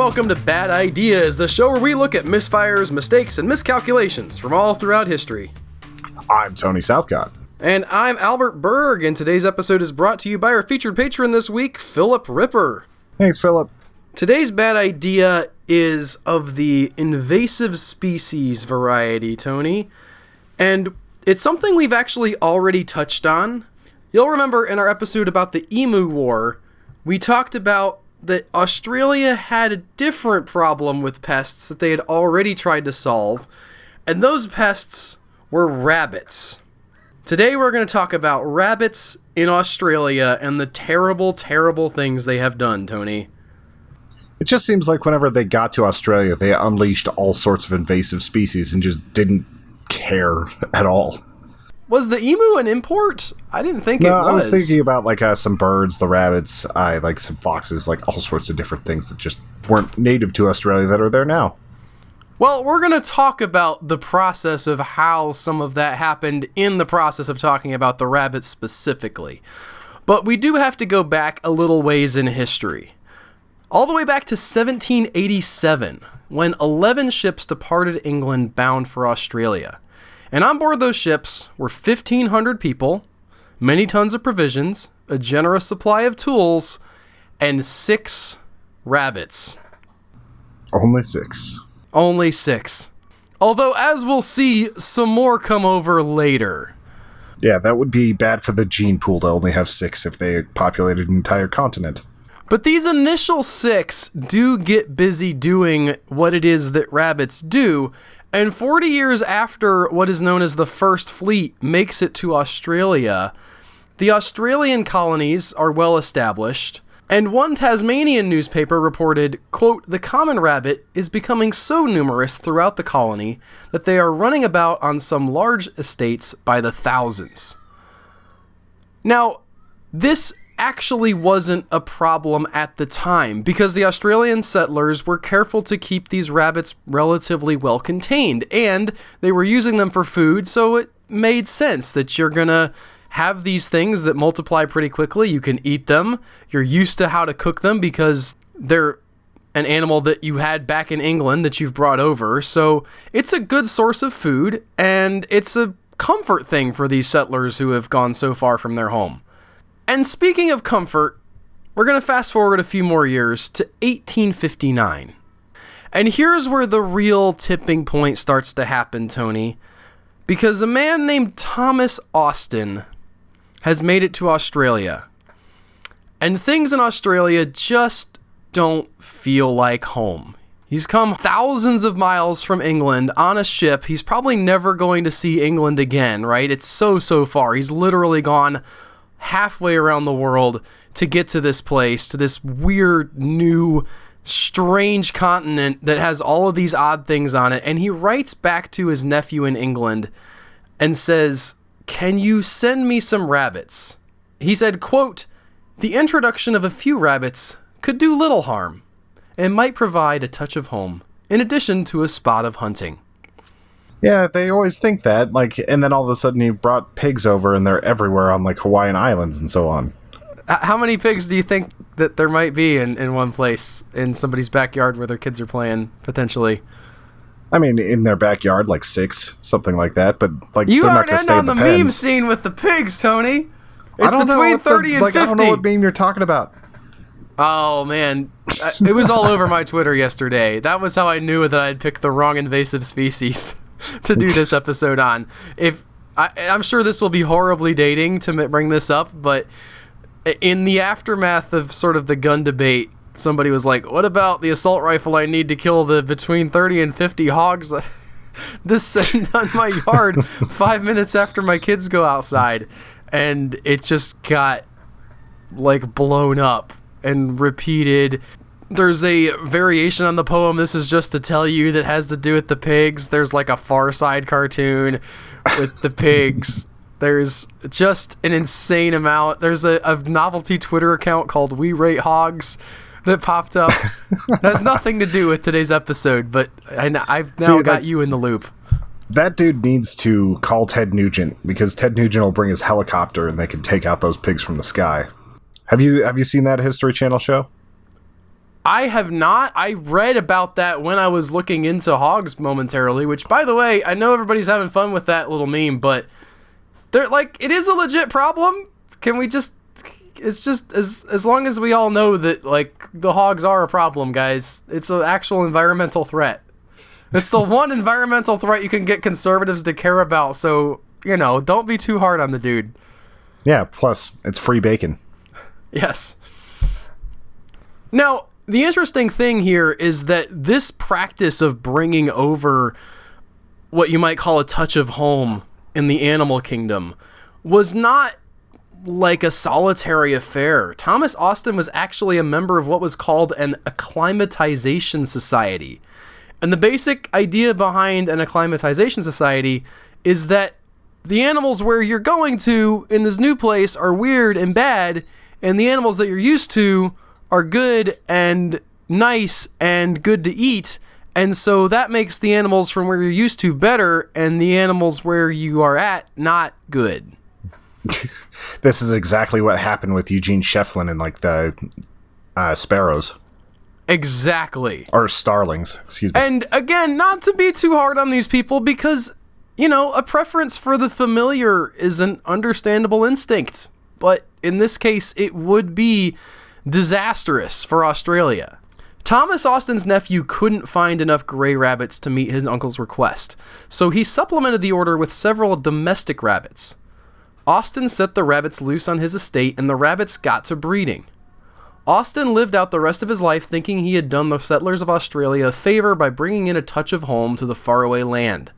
welcome to Bad Ideas, the show where we look at misfires, mistakes, and miscalculations from all throughout history. I'm Tony Southcott. And I'm Albert Berg, and today's episode is brought to you by our featured patron this week, Philip Ripper. Thanks, Philip. Today's bad idea is of the invasive species variety, Tony. And it's something we've actually already touched on. You'll remember in our episode about the Emu War, we talked about that Australia had a different problem with pests that they had already tried to solve, and those pests were rabbits. Today we're going to talk about rabbits in Australia and the terrible, terrible things they have done, Tony. It just seems like whenever they got to Australia, they unleashed all sorts of invasive species and just didn't care at all. Was the emu an import? I didn't think it was. No, I was thinking about some birds, the rabbits, some foxes, all sorts of different things that just weren't native to Australia that are there now. Well, we're going to talk about the process of how some of that happened in the process of talking about the rabbits specifically. But we do have to go back a little ways in history. All the way back to 1787, when 11 ships departed England bound for Australia. And on board those ships were 1,500 people, many tons of provisions, a generous supply of tools, and 6 rabbits. Only 6. Only 6. Although, as we'll see, some more come over later. Yeah, that would be bad for the gene pool to only have 6 if they populated an entire continent. But these initial 6 do get busy doing what it is that rabbits do, and 40 years after what is known as the First Fleet makes it to Australia, the Australian colonies are well established, and one Tasmanian newspaper reported, quote, "The common rabbit is becoming so numerous throughout the colony that they are running about on some large estates by the thousands." Now, this actually wasn't a problem at the time because the Australian settlers were careful to keep these rabbits relatively well contained, and they were using them for food, so it made sense that you're gonna have these things that multiply pretty quickly. You can eat them. You're used to how to cook them because they're an animal that you had back in England that you've brought over, so it's a good source of food, and it's a comfort thing for these settlers who have gone so far from their home. And speaking of comfort, we're going to fast forward a few more years to 1859. And here's where the real tipping point starts to happen, Tony. Because a man named Thomas Austin has made it to Australia. And things in Australia just don't feel like home. He's come thousands of miles from England on a ship. He's probably never going to see England again, right? It's so far. He's literally gone halfway around the world to get to this place, to this weird, new, strange continent that has all of these odd things on it. And he writes back to his nephew in England and says, "Can you send me some rabbits?" He said, quote, "The introduction of a few rabbits could do little harm and might provide a touch of home, in addition to a spot of hunting." Yeah, they always think that, and then all of a sudden he brought pigs over and they're everywhere on, Hawaiian Islands and so on. How many pigs do you think that there might be in one place, in somebody's backyard where their kids are playing, potentially? I mean, in their backyard, 6, something like that, but, you they're aren't not going to stay on the pens. meme scene with the pigs, Tony! It's I don't between know 30 and 50! I don't know what meme you're talking about. Oh, man. It was all over my Twitter yesterday. That was how I knew that I'd picked the wrong invasive species to do this episode on. I'm sure this will be horribly dating to bring this up, but in the aftermath of sort of the gun debate, somebody was like, "What about the assault rifle I need to kill the between 30 and 50 hogs this sitting on my yard 5 minutes after my kids go outside?" And it just got blown up and repeated. There's a variation on the poem, "This is just to tell you," that has to do with the pigs. There's a Far Side cartoon with the pigs. There's just an insane amount. There's a novelty Twitter account called We Rate Hogs that popped up. It has nothing to do with today's episode, but I've now got you in the loop. That dude needs to call Ted Nugent, because Ted Nugent will bring his helicopter and they can take out those pigs from the sky. Have you seen that History Channel show? I have not. I read about that when I was looking into hogs momentarily, which, by the way, I know everybody's having fun with that little meme, but they're like, it is a legit problem. Can we just, it's just, as long as we all know that, like, the hogs are a problem, guys, it's an actual environmental threat. It's the one environmental threat you can get conservatives to care about, so, you know, don't be too hard on the dude. Yeah, plus, it's free bacon. Yes. Now, the interesting thing here is that this practice of bringing over what you might call a touch of home in the animal kingdom was not like a solitary affair. Thomas Austin was actually a member of what was called an acclimatization society. And the basic idea behind an acclimatization society is that the animals where you're going to in this new place are weird and bad, and the animals that you're used to are good and nice and good to eat, and so that makes the animals from where you're used to better, and the animals where you are at not good. This is exactly what happened with Eugene Shefflin and like the sparrows. Exactly. Or starlings, excuse me. And again, not to be too hard on these people, because, you know, a preference for the familiar is an understandable instinct, but in this case, it would be disastrous for Australia. Thomas Austin's nephew couldn't find enough gray rabbits to meet his uncle's request, so he supplemented the order with several domestic rabbits. Austin set the rabbits loose on his estate, and the rabbits got to breeding. Austin lived out the rest of his life thinking he had done the settlers of Australia a favor by bringing in a touch of home to the faraway land.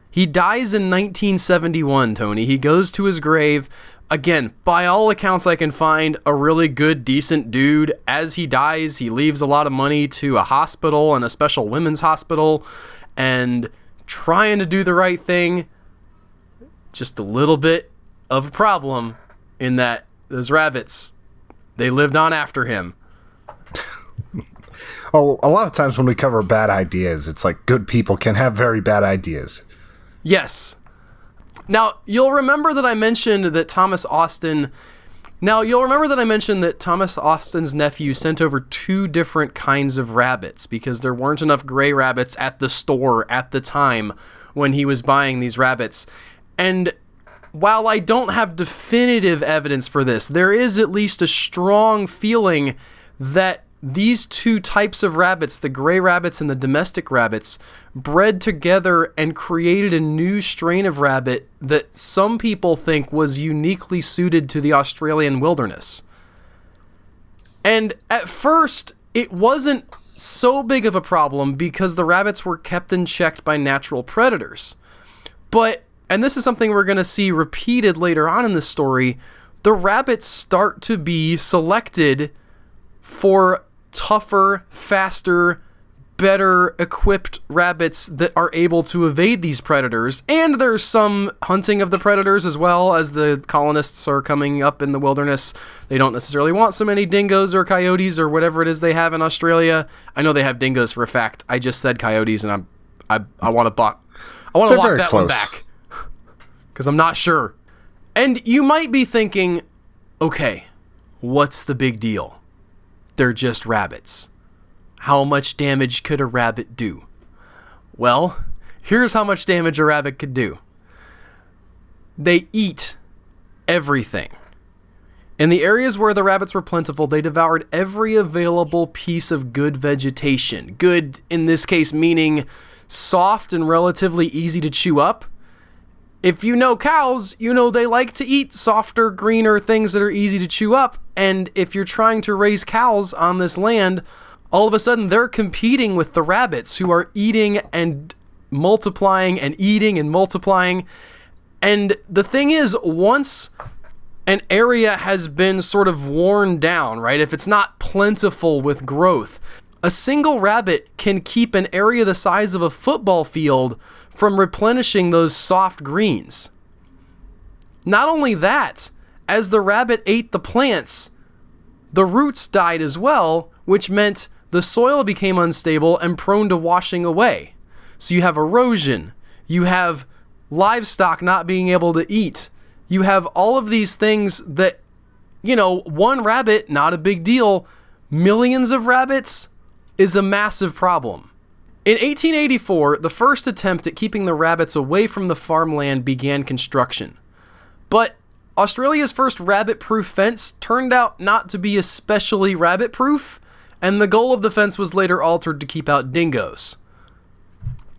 He dies in 1971, Tony. He goes to his grave. Again, by all accounts I can find, a really good, decent dude. As he dies, he leaves a lot of money to a hospital and a special women's hospital and trying to do the right thing. Just a little bit of a problem in that those rabbits, they lived on after him. Oh, a lot of times when we cover bad ideas, it's like good people can have very bad ideas. Yes. Now, you'll remember that I mentioned that Thomas Austin's nephew sent over 2 different kinds of rabbits because there weren't enough gray rabbits at the store at the time when he was buying these rabbits. And while I don't have definitive evidence for this, there is at least a strong feeling that these 2 types of rabbits, the gray rabbits and the domestic rabbits, bred together and created a new strain of rabbit that some people think was uniquely suited to the Australian wilderness. And at first, it wasn't so big of a problem because the rabbits were kept in check by natural predators. But, and this is something we're going to see repeated later on in the story, the rabbits start to be selected for tougher, faster, better equipped rabbits that are able to evade these predators. And there's some hunting of the predators as well as the colonists are coming up in the wilderness. They don't necessarily want so many dingoes or coyotes or whatever it is they have in Australia. I know they have dingoes for a fact. I just said coyotes and I want to walk that close. one back because I'm not sure. And you might be thinking, okay, what's the big deal? They're just rabbits. How much damage could a rabbit do? Well, here's how much damage a rabbit could do. They eat everything. In the areas where the rabbits were plentiful, they devoured every available piece of good vegetation. Good, in this case, meaning soft and relatively easy to chew up. If you know cows, you know they like to eat softer, greener things that are easy to chew up. And if you're trying to raise cows on this land, all of a sudden they're competing with the rabbits who are eating and multiplying and eating and multiplying. And the thing is, once an area has been sort of worn down, right? If it's not plentiful with growth, a single rabbit can keep an area the size of a football field from replenishing those soft greens. Not only that, as the rabbit ate the plants, the roots died as well, which meant the soil became unstable and prone to washing away. So you have erosion, you have livestock not being able to eat, you have all of these things that, you know, one rabbit, not a big deal, millions of rabbits is a massive problem. In 1884, the first attempt at keeping the rabbits away from the farmland began construction. But Australia's first rabbit-proof fence turned out not to be especially rabbit-proof, and the goal of the fence was later altered to keep out dingoes.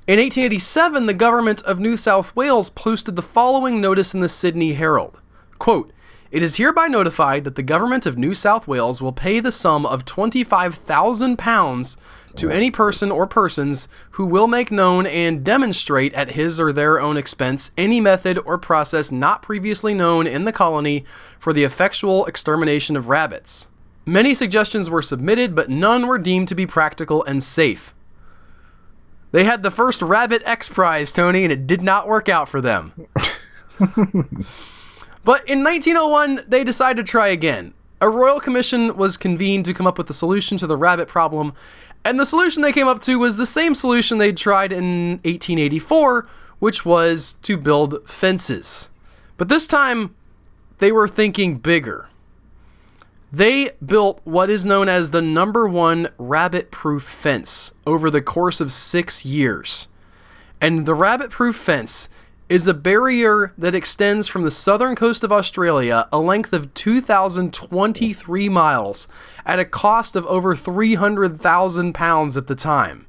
In 1887, the government of New South Wales posted the following notice in the Sydney Herald. Quote, "It is hereby notified that the government of New South Wales will pay the sum of £25,000 to any person or persons who will make known and demonstrate at his or their own expense any method or process not previously known in the colony for the effectual extermination of rabbits. Many suggestions were submitted, but none were deemed to be practical and safe." They had the first Rabbit X Prize, Tony, and it did not work out for them. But in 1901, they decided to try again. A royal commission was convened to come up with a solution to the rabbit problem, and the solution they came up to was the same solution they'd tried in 1884, which was to build fences. But this time, they were thinking bigger. They built what is known as the #1 rabbit-proof fence over the course of 6 years. And the rabbit-proof fence is a barrier that extends from the southern coast of Australia, a length of 2,023 miles, at a cost of over £300,000 at the time.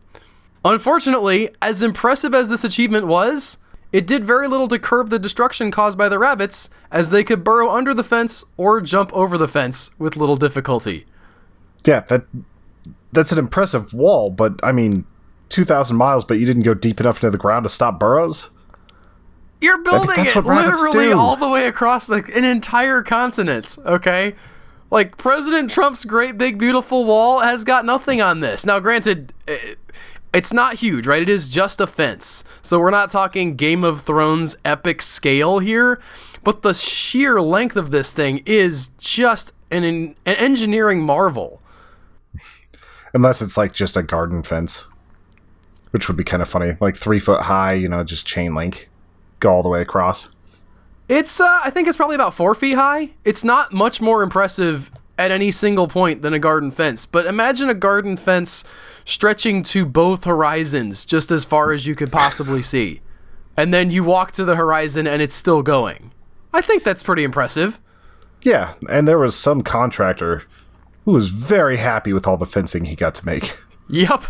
Unfortunately, as impressive as this achievement was, it did very little to curb the destruction caused by the rabbits, as they could burrow under the fence or jump over the fence with little difficulty. Yeah, that's an impressive wall, but I mean, 2,000 miles, but you didn't go deep enough into the ground to stop burrows? You're building it literally all the way across an entire continent, okay? Like, President Trump's great big beautiful wall has got nothing on this. Now, granted, it's not huge, right? It is just a fence. So we're not talking Game of Thrones epic scale here, but the sheer length of this thing is just an engineering marvel. Unless it's like just a garden fence, which would be kind of funny. Like 3 foot high, just chain link. Go all the way across. It's, I think it's probably about 4 feet high. It's not much more impressive at any single point than a garden fence, but imagine a garden fence stretching to both horizons, just as far as you could possibly see. And then you walk to the horizon and it's still going. I think that's pretty impressive. Yeah, and there was some contractor who was very happy with all the fencing he got to make. Yep.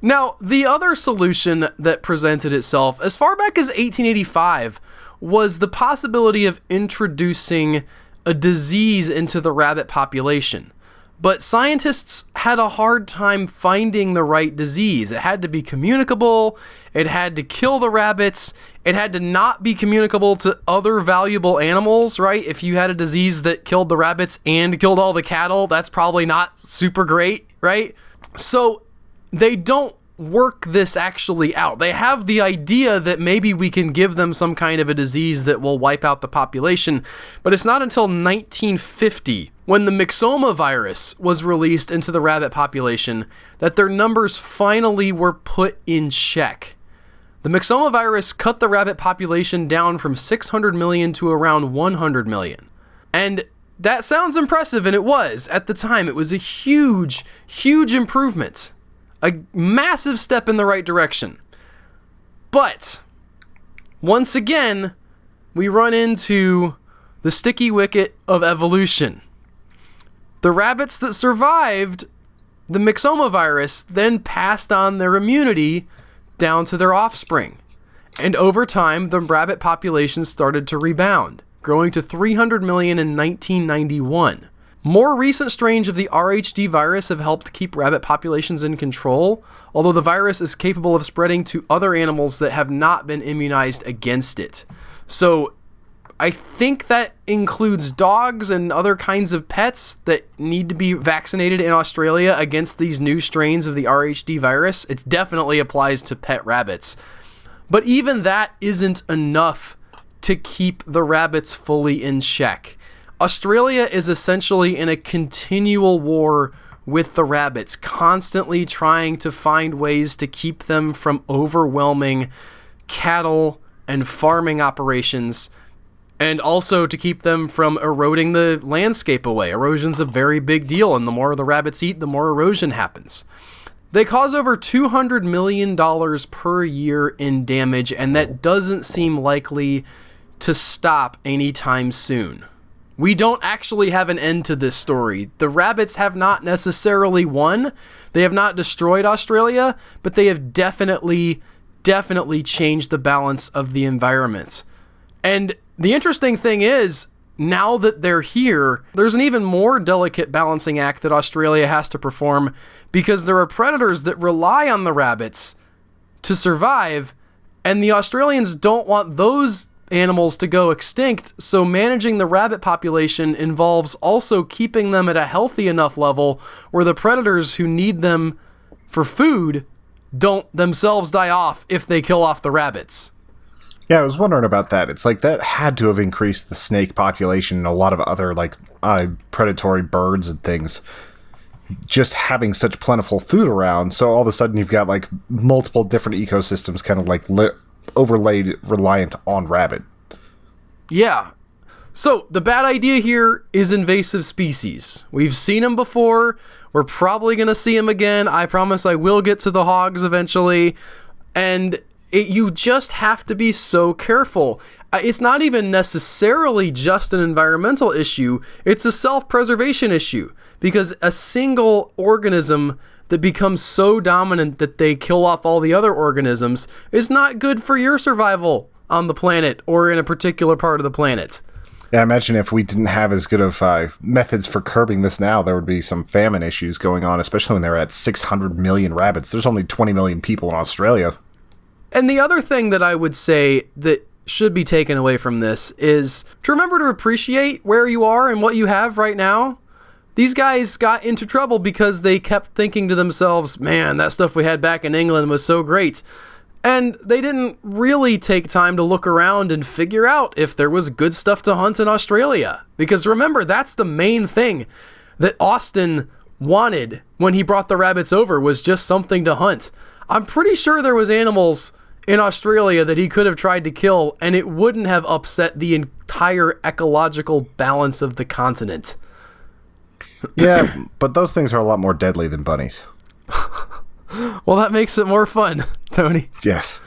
Now, the other solution that presented itself as far back as 1885 was the possibility of introducing a disease into the rabbit population. But scientists had a hard time finding the right disease. It had to be communicable, it had to kill the rabbits, it had to not be communicable to other valuable animals, right? If you had a disease that killed the rabbits and killed all the cattle, that's probably not super great, right? So they don't work this actually out. They have the idea that maybe we can give them some kind of a disease that will wipe out the population, but it's not until 1950, when the myxoma virus was released into the rabbit population, that their numbers finally were put in check. The myxoma virus cut the rabbit population down from 600 million to around 100 million. And that sounds impressive, and it was. At the time, it was a huge, huge improvement. A massive step in the right direction. But, once again, we run into the sticky wicket of evolution. The rabbits that survived the myxoma virus then passed on their immunity down to their offspring. And over time, the rabbit population started to rebound, growing to 300 million in 1991. More recent strains of the RHD virus have helped keep rabbit populations in control, although the virus is capable of spreading to other animals that have not been immunized against it. So I think that includes dogs and other kinds of pets that need to be vaccinated in Australia against these new strains of the RHD virus. It definitely applies to pet rabbits. But even that isn't enough to keep the rabbits fully in check. Australia is essentially in a continual war with the rabbits, constantly trying to find ways to keep them from overwhelming cattle and farming operations. And also to keep them from eroding the landscape away. Erosion's a very big deal, and the more the rabbits eat, the more erosion happens. They cause over $200 million per year in damage, and that doesn't seem likely to stop anytime soon. We don't actually have an end to this story. The rabbits have not necessarily won. They have not destroyed Australia, but they have definitely changed the balance of the environment. And the interesting thing is, now that they're here, there's an even more delicate balancing act that Australia has to perform, because there are predators that rely on the rabbits to survive, and the Australians don't want those animals to go extinct, so managing the rabbit population involves also keeping them at a healthy enough level where the predators who need them for food don't themselves die off if they kill off the rabbits. Yeah, I was wondering about that. It's like that had to have increased the snake population and a lot of other predatory birds and things. Just having such plentiful food around, so all of a sudden you've got like multiple different ecosystems kind of like overlaid reliant on rabbit. Yeah. So the bad idea here is invasive species. We've seen them before. We're probably going to see them again. I promise I will get to the hogs eventually. And you just have to be so careful. It's not even necessarily just an environmental issue. It's a self-preservation issue, because a single organism that becomes so dominant that they kill off all the other organisms is not good for your survival on the planet or in a particular part of the planet. Yeah, I imagine if we didn't have as good of methods for curbing this now, there would be some famine issues going on, especially when they're at 600 million rabbits. There's only 20 million people in Australia. And the other thing that I would say that should be taken away from this is to remember to appreciate where you are and what you have right now. These guys got into trouble because they kept thinking to themselves, man, that stuff we had back in England was so great. And they didn't really take time to look around and figure out if there was good stuff to hunt in Australia. Because remember, that's the main thing that Austin wanted when he brought the rabbits over, was just something to hunt. I'm pretty sure there was animals in Australia that he could have tried to kill, and it wouldn't have upset the entire ecological balance of the continent. Yeah, but those things are a lot more deadly than bunnies. Well, that makes it more fun, Tony. Yes.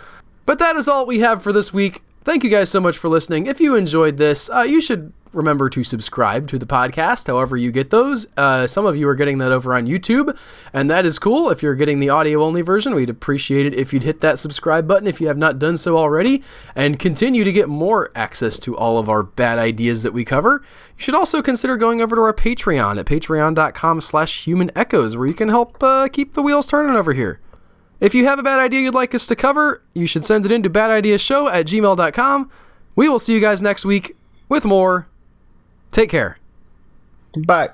But that is all we have for this week. Thank you guys so much for listening. If you enjoyed this, you should remember to subscribe to the podcast, however you get those. Some of you are getting that over on YouTube, and that is cool. If you're getting the audio-only version, we'd appreciate it if you'd hit that subscribe button if you have not done so already, and continue to get more access to all of our bad ideas that we cover. You should also consider going over to our Patreon at patreon.com/humanechoes, where you can help keep the wheels turning over here. If you have a bad idea you'd like us to cover, you should send it in to badideashow@gmail.com. We will see you guys next week with more. Take care. Bye.